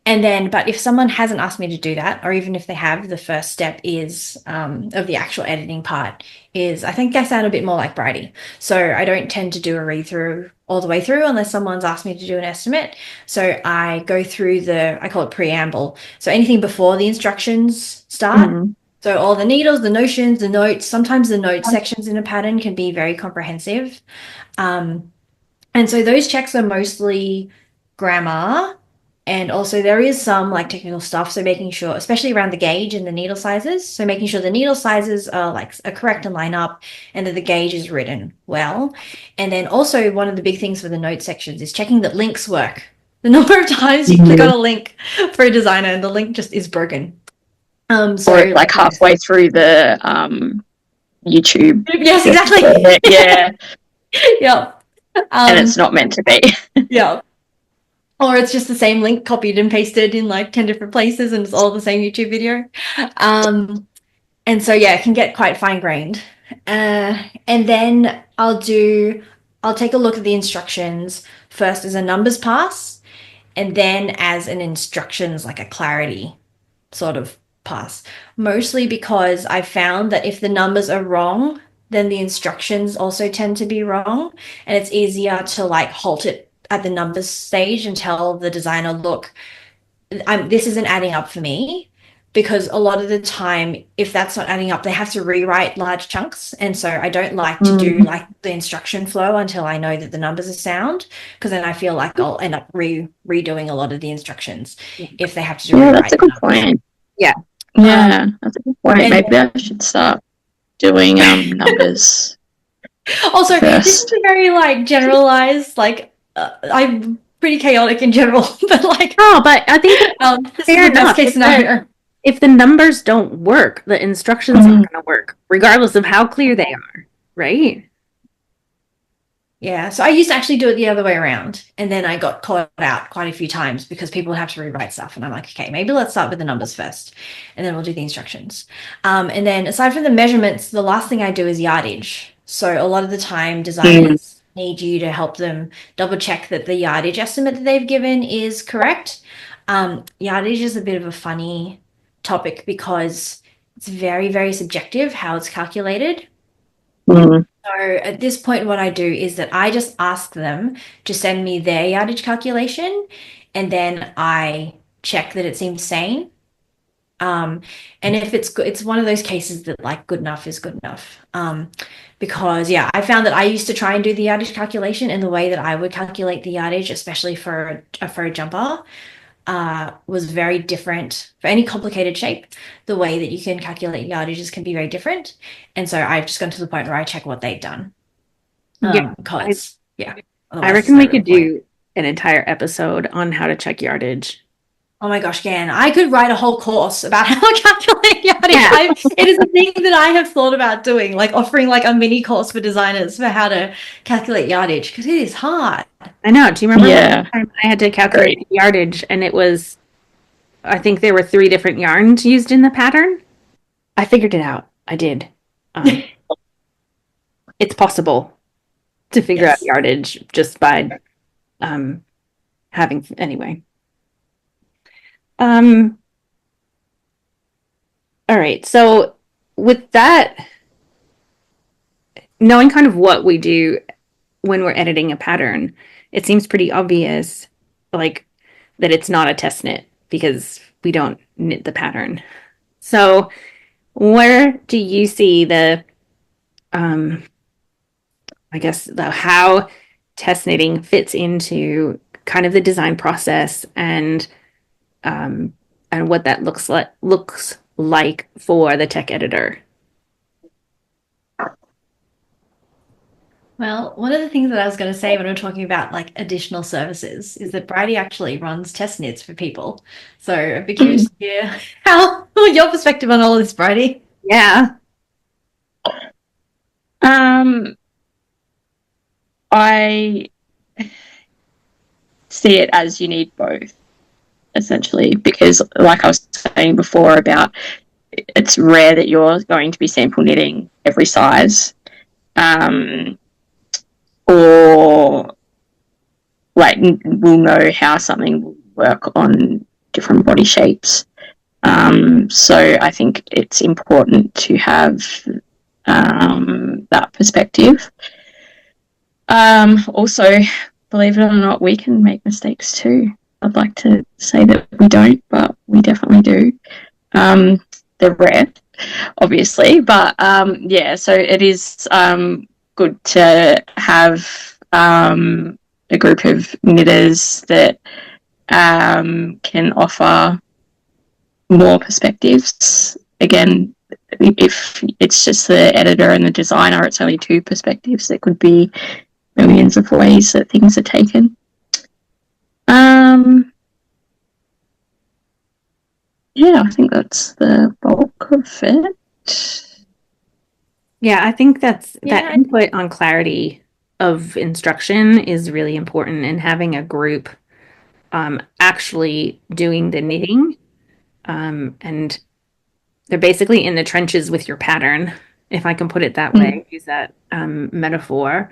And then, but if someone hasn't asked me to do that, or even if they have, the first step is of the actual editing part is, I think I sound a bit more like Bridie. So I don't tend to do a read through all the way through unless someone's asked me to do an estimate. So I go through I call it preamble. So anything before the instructions start. Mm-hmm. So all the needles, the notions, the notes, sometimes the note sections in a pattern can be very comprehensive. And so those checks are mostly grammar. And also there is some like technical stuff. So making sure, especially around the gauge and the needle sizes. So making sure the needle sizes are correct and line up and that the gauge is written well. And then also one of the big things for the note sections is checking that links work. The number of times you click on a link for a designer and the link just is broken. So or like halfway through the YouTube. Yes, exactly. Yeah. Yeah. And it's not meant to be. Yeah. Or it's just the same link copied and pasted in like 10 different places and it's all the same YouTube video. And so, yeah, it can get quite fine-grained. And then I'll take a look at the instructions first as a numbers pass and then as an instructions, like a clarity sort of pass. Mostly because I found that if the numbers are wrong, then the instructions also tend to be wrong. And it's easier to like halt it at the numbers stage and tell the designer, look, this isn't adding up for me, because a lot of the time, if that's not adding up, they have to rewrite large chunks. And so I don't like to do like the instruction flow until I know that the numbers are sound, because then I feel like I'll end up redoing a lot of the instructions if they have to do rewrite. That's a good point. Yeah. That's a good point. Maybe I should start doing numbers. Also, this is a very like generalized, like I'm pretty chaotic in general, but like but I think this is the best case scenario. If the numbers don't work, the instructions aren't going to work, regardless of how clear they are, right? Yeah, so I used to actually do it the other way around, and then I got caught out quite a few times because people would have to rewrite stuff, and I'm like, okay, maybe let's start with the numbers first, and then we'll do the instructions. And then aside from the measurements, the last thing I do is yardage. So a lot of the time, designers need you to help them double check that the yardage estimate that they've given is correct. Yardage is a bit of a funny topic because it's very, very subjective how it's calculated. So at this point, what I do is that I just ask them to send me their yardage calculation, and then I check that it seems sane. And if it's good, it's one of those cases that like good enough is good enough. Because I found that I used to try and do the yardage calculation, and the way that I would calculate the yardage, especially for a jumper, was very different for any complicated shape. The way that you can calculate yardages can be very different. And so I've just gone to the point where I check what they've done. I reckon we could do an entire episode on how to check yardage. Oh my gosh, Gan, I could write a whole course about how to calculate yardage. It is a thing that I have thought about doing, like offering like a mini course for designers for how to calculate yardage, because it is hard. I know. Do you remember one time I had to calculate yardage, and it was, I think there were 3 different yarns used in the pattern? I figured it out. I did. It's possible to figure out yardage just by having, anyway. All right. So with that, knowing kind of what we do when we're editing a pattern, it seems pretty obvious, like, that it's not a test knit because we don't knit the pattern. So where do you see the, I guess, how test knitting fits into kind of the design process and what that looks like for the tech editor? Well, one of the things that I was going to say when we're talking about like additional services is that Bridie actually runs test knits for people. So I'd be curious to hear how your perspective on all this, Bridie. Yeah. Um, I see it as you need both, essentially, because like I was saying before about it's rare that you're going to be sample knitting every size, or like we'll know how something will work on different body shapes. So I think it's important to have that perspective. Also, believe it or not, we can make mistakes too. I'd like to say that we don't, but we definitely do. They're rare, obviously, but yeah, so it is good to have a group of knitters that can offer more perspectives. Again, if it's just the editor and the designer, it's only two perspectives. There could be millions of ways that things are taken. Yeah, I think that's the bulk of it. Yeah, I think that Yeah. input on clarity of instruction is really important, and having a group actually doing the knitting, and they're basically in the trenches with your pattern, if I can put it that way, use that metaphor,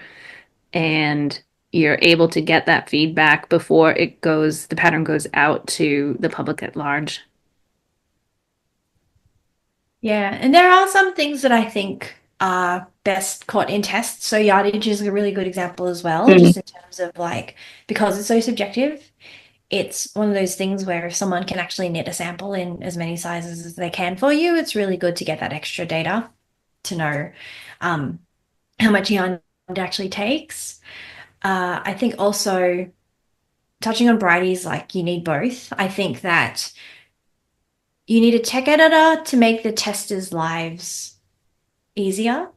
and you're able to get that feedback before the pattern goes out to the public at large. Yeah, and there are some things that I think are best caught in tests. So yardage is a really good example as well, just in terms of like, because it's so subjective, it's one of those things where if someone can actually knit a sample in as many sizes as they can for you, it's really good to get that extra data to know how much yarn it actually takes. I think also touching on Bridie's, like you need both. I think that you need a tech editor to make the testers' lives easier,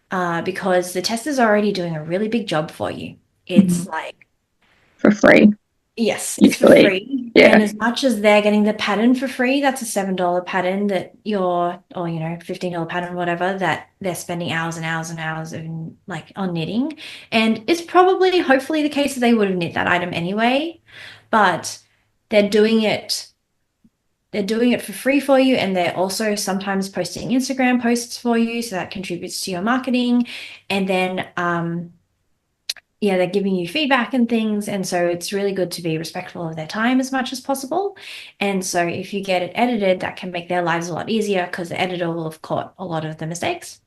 because the testers are already doing a really big job for you. It's like, For free. yes, it's for Usually. free. Yeah. And as much as they're getting the pattern for free, that's a $7 pattern that you're, or $15 pattern, whatever, that they're spending hours and hours and hours in, like on knitting. And it's probably, hopefully, the case that they would have knit that item anyway, but they're doing it. They're doing it for free for you, and they're also sometimes posting Instagram posts for you, so that contributes to your marketing. And then yeah, they're giving you feedback and things. And so it's really good to be respectful of their time as much as possible. And so if you get it edited, that can make their lives a lot easier because the editor will have caught a lot of the mistakes.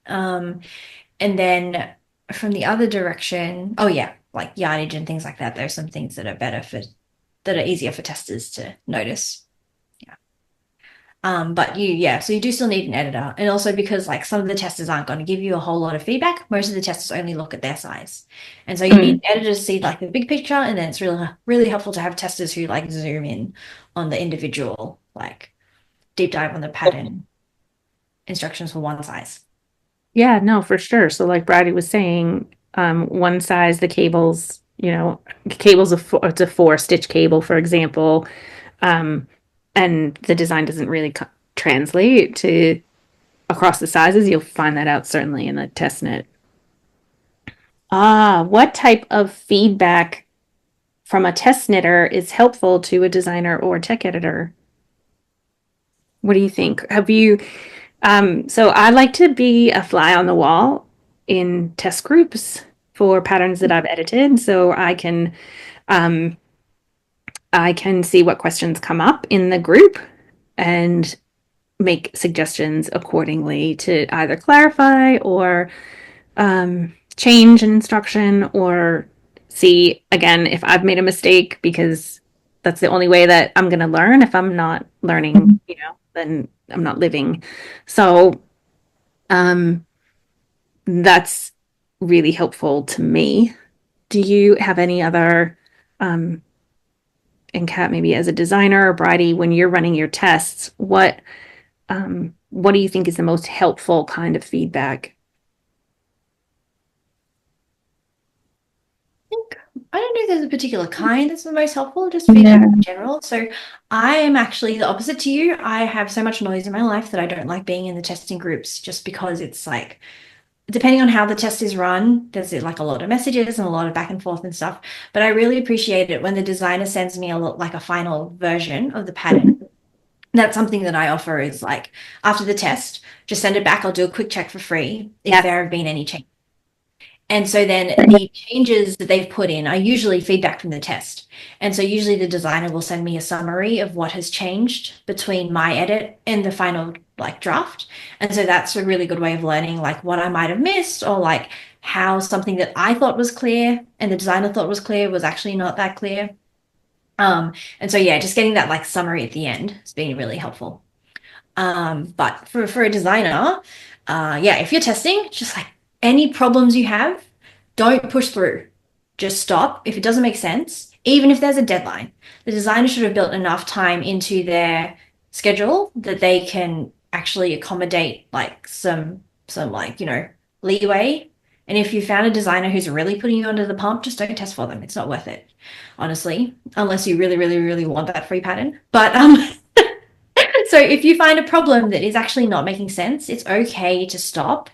And then from the other direction, oh yeah, like yardage and things like that, there's some things that are easier for testers to notice. But so you do still need an editor. And also because like some of the testers aren't going to give you a whole lot of feedback. Most of the testers only look at their size. And so you need an editor to see like the big picture. And then it's really, really helpful to have testers who like zoom in on the individual, like deep dive on the pattern instructions for one size. Yeah, no, for sure. So like Bridie was saying, one size, the cables, it's a 4 stitch cable, for example. And the design doesn't really translate to across the sizes. You'll find that out certainly in the test knit. What type of feedback from a test knitter is helpful to a designer or tech editor? What do you think? So I like to be a fly on the wall in test groups for patterns that I've edited, so um, I can see what questions come up in the group and make suggestions accordingly to either clarify or change an instruction, or see again if I've made a mistake, because that's the only way that I'm going to learn. If I'm not learning, then I'm not living. So that's really helpful to me. Do you have any other, and Kat, maybe as a designer or Bridie, when you're running your tests, what do you think is the most helpful kind of feedback? I don't know if there's a particular kind that's the most helpful, just Yeah. feedback in general. So I am actually the opposite to you. I have so much noise in my life that I don't like being in the testing groups just because it's like, depending on how the test is run, there's like a lot of messages and a lot of back and forth and stuff. But I really appreciate it when the designer sends me like a final version of the pattern. That's something that I offer is like after the test, just send it back. I'll do a quick check for free if Yes. there have been any changes. And so then the changes that they've put in are usually feedback from the test. And so usually the designer will send me a summary of what has changed between my edit and the final like draft. And so that's a really good way of learning like what I might have missed or like how something that I thought was clear and the designer thought was clear was actually not that clear. And so yeah, just getting that like summary at the end has been really helpful. But for a designer, yeah, if you're testing, just like any problems you have, don't push through. Just stop. If it doesn't make sense, even if there's a deadline, the designer should have built enough time into their schedule that they can actually accommodate like some like, leeway. And if you found a designer who's really putting you under the pump, just don't test for them. It's not worth it, honestly, unless you really, really, really want that free pattern. But so if you find a problem that is actually not making sense, it's okay to stop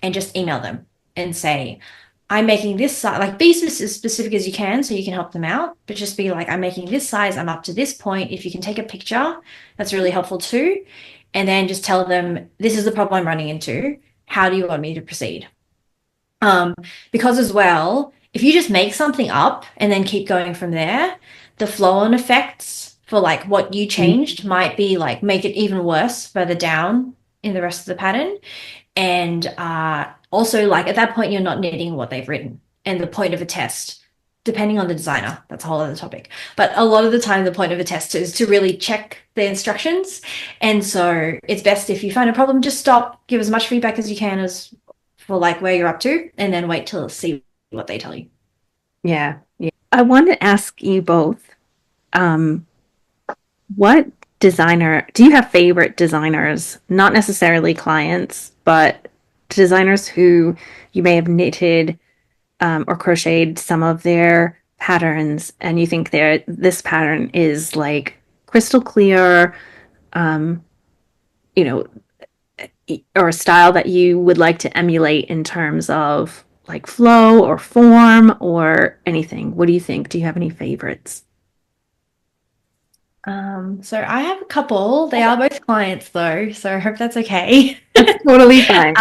and just email them and say, I'm making this size, like be as specific as you can so you can help them out, but just be like, I'm making this size, I'm up to this point. If you can take a picture, that's really helpful too. And then just tell them, this is the problem I'm running into. How do you want me to proceed? Because as well, if you just make something up and then keep going from there, the flow-on effects for like what you changed might be like make it even worse further down in the rest of the pattern. And also like at that point, you're not knitting what they've written. And the point of a test, depending on the designer, that's a whole other topic. But a lot of the time, the point of a test is to really check the instructions. And so it's best if you find a problem, just stop, give as much feedback as you can as for like where you're up to, and then wait till see what they tell you. Yeah. Yeah. I want to ask you both, what designer do you have favorite designers? Not necessarily clients, but designers who you may have knitted or crocheted some of their patterns, and you think this pattern is like crystal clear, um, you know, or a style that you would like to emulate in terms of like flow or form or anything. What do you think? Do you have any favorites? So I have a couple. They are both clients though, so I hope that's okay. That's totally fine.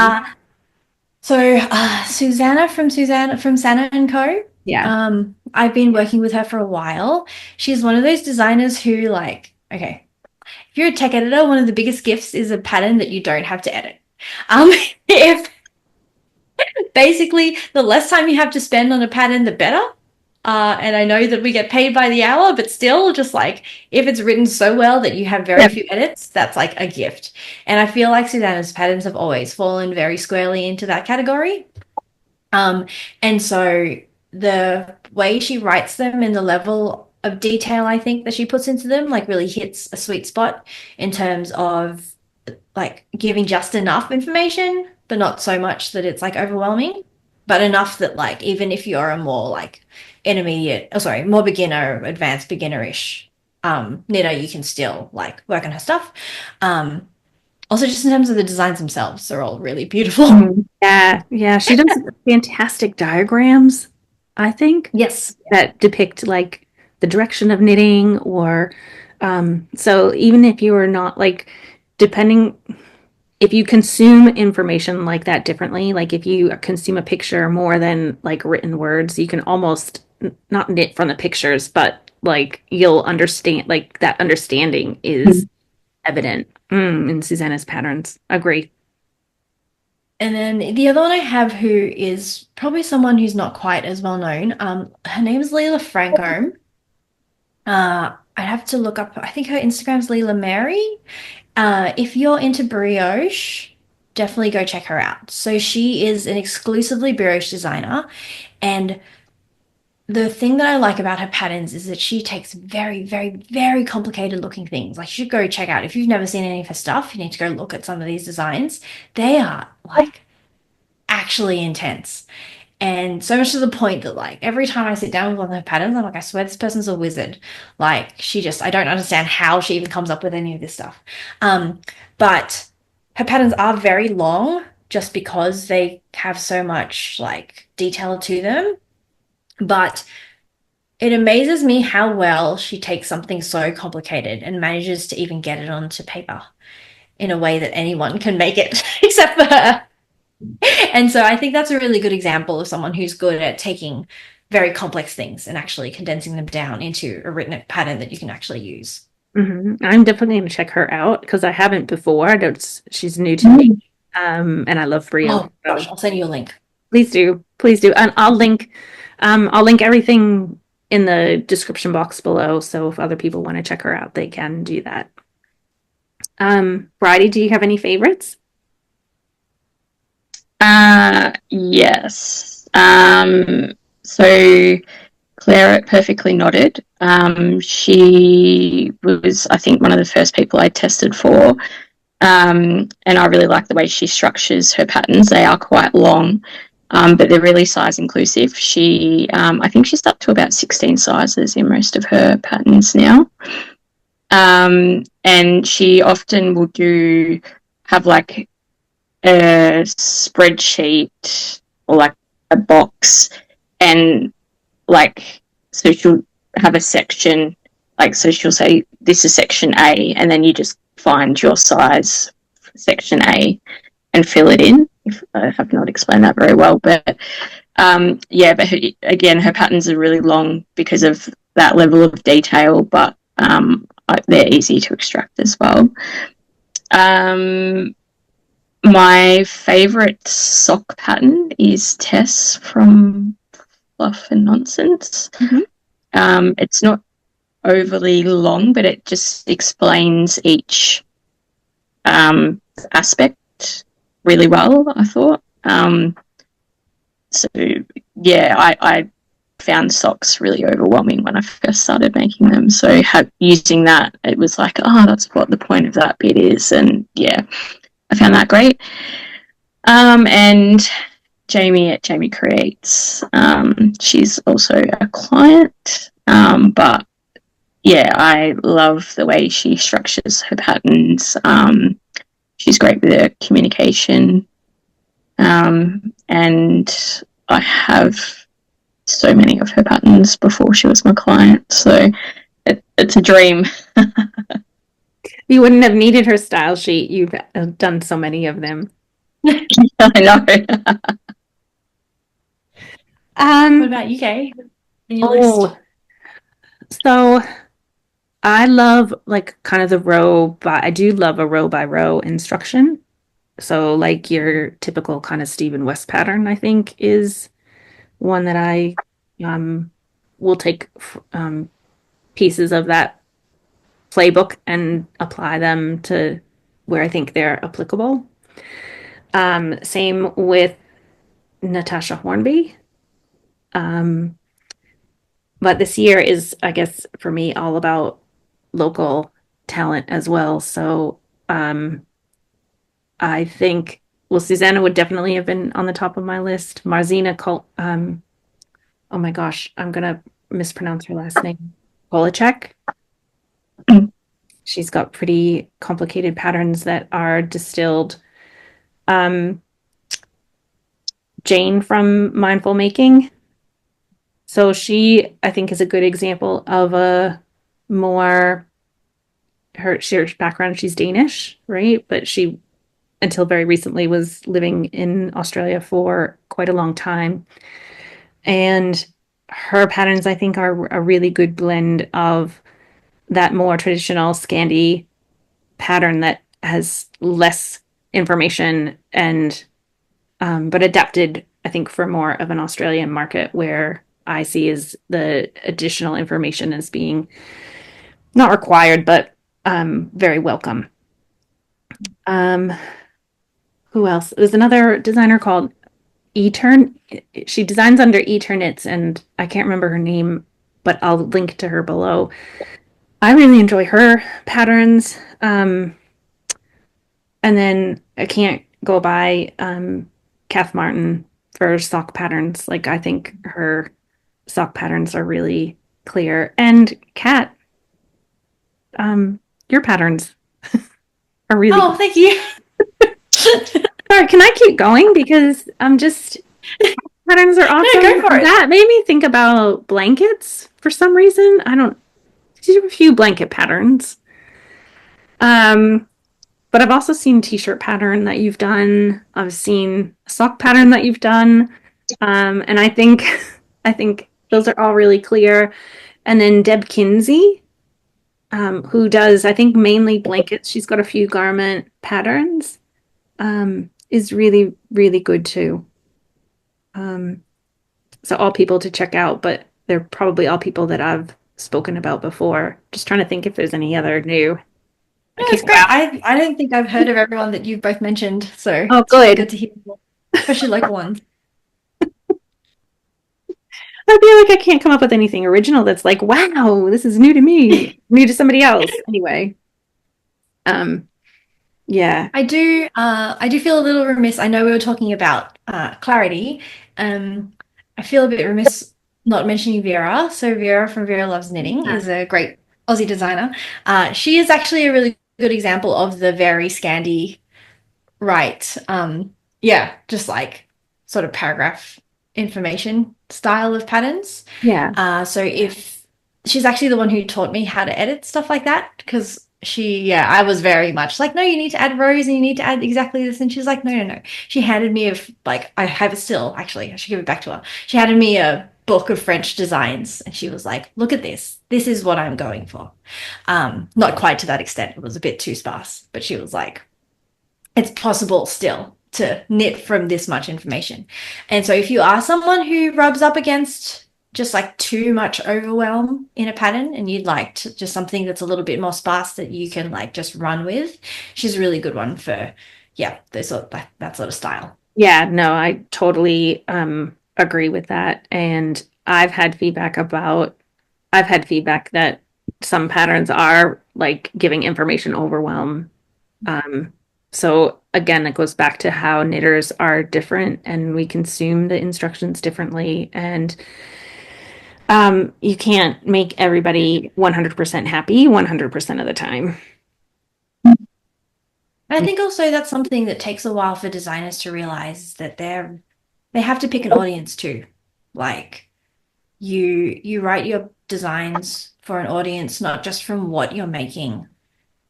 Susanna from Sana and Co. Yeah. I've been working with her for a while. She's one of those designers who like, okay, if you're a tech editor, one of the biggest gifts is a pattern that you don't have to edit. If basically the less time you have to spend on a pattern, the better. And I know that we get paid by the hour, but still, just like if it's written so well that you have very few edits, that's like a gift. And I feel like Susanna's patterns have always fallen very squarely into that category. And so the way she writes them and the level of detail I think that she puts into them like really hits a sweet spot in terms of like giving just enough information, but not so much that it's like overwhelming, but enough that like even if you're a more like more beginner, advanced beginner-ish knitter, you can still like work on her stuff. Also just in terms of the designs themselves, they're all really beautiful. Yeah. Yeah. She does fantastic diagrams, I think. Yes. That depict like the direction of knitting or so even if you are not like depending if you consume information like that differently, like if you consume a picture more than like written words, you can almost not knit from the pictures, but like you'll understand, like that understanding is evident in Susanna's patterns. Agree. And then the other one I have who is probably someone who's not quite as well known. Her name is Leila Franco. I'd have to look up, I think her Instagram's Leila Mary. If you're into brioche, definitely go check her out. So she is an exclusively brioche designer. And the thing that I like about her patterns is that she takes very, very, very complicated looking things. Like you should go check out. If you've never seen any of her stuff, you need to go look at some of these designs. They are like actually intense. And so much to the point that like every time I sit down with one of her patterns, I'm like, I swear this person's a wizard. Like I don't understand how she even comes up with any of this stuff. But her patterns are very long just because they have so much like detail to them. But it amazes me how well she takes something so complicated and manages to even get it onto paper in a way that anyone can make it except for her. And so I think that's a really good example of someone who's good at taking very complex things and actually condensing them down into a written pattern that you can actually use. I'm definitely going to check her out because I haven't before. She's new to me. And I love Brie. Oh gosh, I'll send you a link. Please do. And I'll link everything in the description box below. So if other people want to check her out, they can do that. Bridie, do you have any favorites? Yes. So Claire at Perfectly Knotted. She was, I think, one of the first people I tested for. And I really like the way she structures her patterns. They are quite long, but they're really size inclusive. I think she's up to about 16 sizes in most of her patterns now. And she often will have like a spreadsheet or like a box, and like, so she'll have a section, like, so she'll say this is section A, and then you just find your size for section A and fill it in. If I have not explained that very well, but but her patterns are really long because of that level of detail, but they're easy to extract as well. My favorite sock pattern is Tess from Fluff and Nonsense. It's not overly long, but it just explains each aspect really well, I thought. I found socks really overwhelming when I first started making them. So using that, it was like, oh, that's what the point of that bit is. And yeah, I found that great. And Jamie at Jamie Creates, she's also a client, but yeah, I love the way she structures her patterns. She's great with her communication, and I have so many of her patterns before she was my client, so it's a dream. You wouldn't have needed her style sheet. You've done so many of them. I know. What about you, Kay? So I love like kind of I do love a row by row instruction. So like your typical kind of Stephen West pattern, I think, is one that I will take pieces of that playbook and apply them to where I think they're applicable. Same with Natasha Hornby. But this year is, I guess, for me, all about local talent as well. So I think, well, Susanna would definitely have been on the top of my list. Oh my gosh, I'm gonna mispronounce her last name. Kolacek. She's got pretty complicated patterns that are distilled. Jane from Mindful Making. So she, I think, is a good example of her shared background. She's Danish, right? But she, until very recently, was living in Australia for quite a long time. And her patterns, I think, are a really good blend of that more traditional Scandi pattern that has less information and but adapted, I think, for more of an Australian market where I see is the additional information as being not required, but very welcome. Who else? There's another designer called She designs under Eternits, and I can't remember her name, but I'll link to her below. I really enjoy her patterns. And then I can't go by Kath Martin for sock patterns. Like I think her sock patterns are really clear. And Kat, your patterns are really Oh, thank you. Sorry, can I keep going? Because I'm just patterns are awesome. Go for it. That made me think about blankets for some reason. I don't do a few blanket patterns. Um, but I've also seen t-shirt pattern that you've done. I've seen a sock pattern that you've done. And I think I think those are all really clear. And then Deb Kinsey, who does I think mainly blankets. She's got a few garment patterns. Is really, really good too. So all people to check out, but they're probably all people that I've spoken about before. Just trying to think if there's any other new. No, it's great. I don't think I've heard of everyone that you've both mentioned, so Oh, it's really good. good to hear more, especially local ones. I feel like I can't come up with anything original that's like, wow, this is new to me, new to somebody else. Anyway, yeah, I do feel a little remiss. I know we were talking about clarity. I feel a bit remiss not mentioning Vera. So Vera from Vera Loves Knitting is a great Aussie designer. She is actually a really good example of the very Scandi right. Yeah, just like sort of paragraph information style of patterns. yeah, So if she's actually the one who taught me how to edit stuff like that, because I was very much like, no, you need to add rows and you need to add exactly this. And she's like, no, no, no. She handed me I have it still, actually, I should give it back to her. She handed me a book of French designs and she was like, look at this. This is what I'm going for. Not quite to that extent. It was a bit too sparse, but she was like, it's possible still to knit from this much information. And so if you are someone who rubs up against just like too much overwhelm in a pattern and you'd like to, just something that's a little bit more sparse that you can like just run with, she's a really good one for that sort of style. yeah. No, I totally agree with that. And I've had feedback that some patterns are like giving information overwhelm. So again, it goes back to how knitters are different and we consume the instructions differently. And you can't make everybody 100% happy 100% of the time. I think also that's something that takes a while for designers to realize that they have to pick an audience too. Like you write your designs for an audience, not just from what you're making,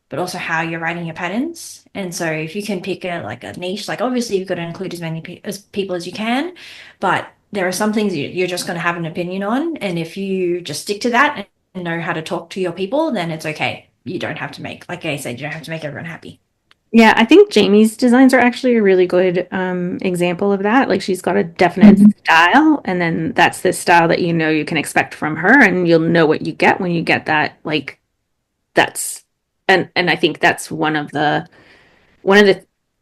but also how you're writing your patterns. And so if you can pick a niche, like obviously you've got to include as many people as you can, but there are some things you're just going to have an opinion on. And if you just stick to that and know how to talk to your people, then it's okay. You don't have to make, like I said, you don't have to make everyone happy. Yeah, I think Jamie's designs are actually a really good example of that. Like she's got a definite style, and then that's the style that you know you can expect from her, and you'll know what you get when you get that. Like that's and I think that's one of the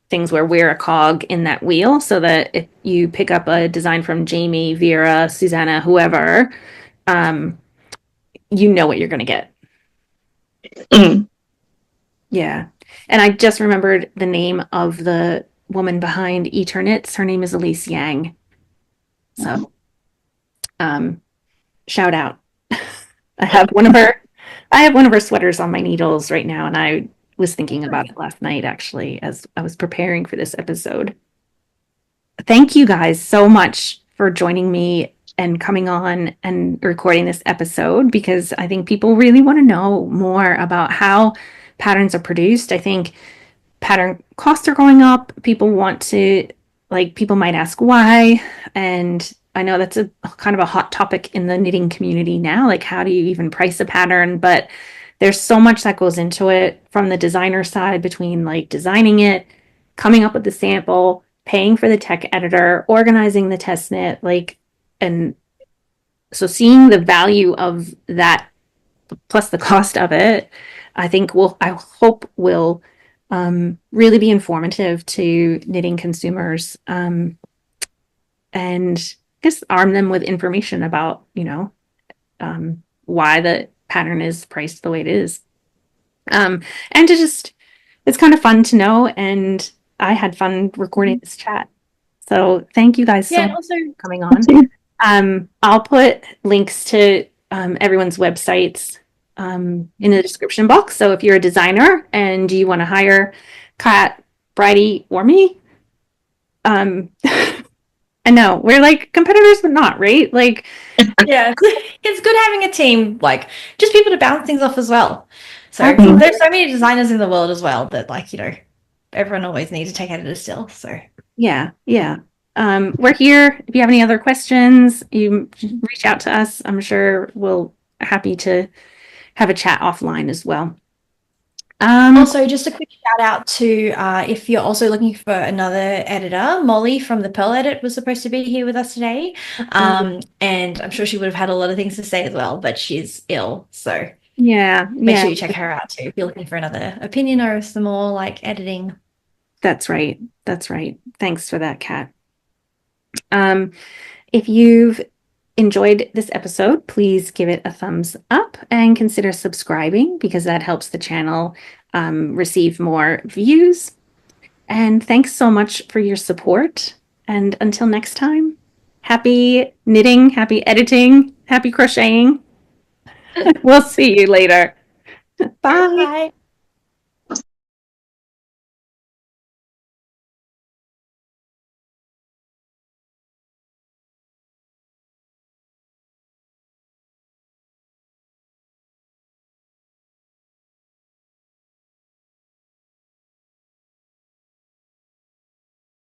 things where we're a cog in that wheel, so that if you pick up a design from Jamie, Vera, Susanna, whoever, um, you know what you're going to get. Mm. Yeah. And I just remembered the name of the woman behind Eternits. Her name is Elise Yang. So, shout out. I have one of her sweaters on my needles right now, and I was thinking about it last night actually as I was preparing for this episode. Thank you guys so much for joining me and coming on and recording this episode because I think people really want to know more about how patterns are produced. I think pattern costs are going up. People want to, like, people might ask why. And I know that's a kind of a hot topic in the knitting community now. Like, how do you even price a pattern? But there's so much that goes into it from the designer side between like designing it, coming up with the sample, paying for the tech editor, organizing the test knit, like, and so seeing the value of that plus the cost of it, I hope will really be informative to knitting consumers and just arm them with information about, why the pattern is priced the way it is. And to just, it's kind of fun to know. And I had fun recording this chat. So thank you guys so Yeah, much also for coming on. I'll put links to everyone's websites in the description box. So if you're a designer and you want to hire Kat, Bridie, or me, I know we're like competitors, but not, right? Like, yeah, it's good having a team, like just people to bounce things off as well. So absolutely. there's so many designers in the world as well that, like, everyone always needs to take editors still. So Yeah, yeah. We're here. If you have any other questions, you reach out to us. I'm sure we'll happy to have a chat offline as well. also, just a quick shout out to if you're also looking for another editor, Molly from the Purl Edit was supposed to be here with us today. And I'm sure she would have had a lot of things to say as well, but she's ill. So yeah, make yeah, sure you check her out too if you're looking for another opinion or some more like editing. that's right. That's right. Thanks for that, Kat. If you've enjoyed this episode, please give it a thumbs up and consider subscribing because that helps the channel receive more views. And thanks so much for your support. And until next time, happy knitting, happy editing, happy crocheting. We'll see you later. Bye. Bye.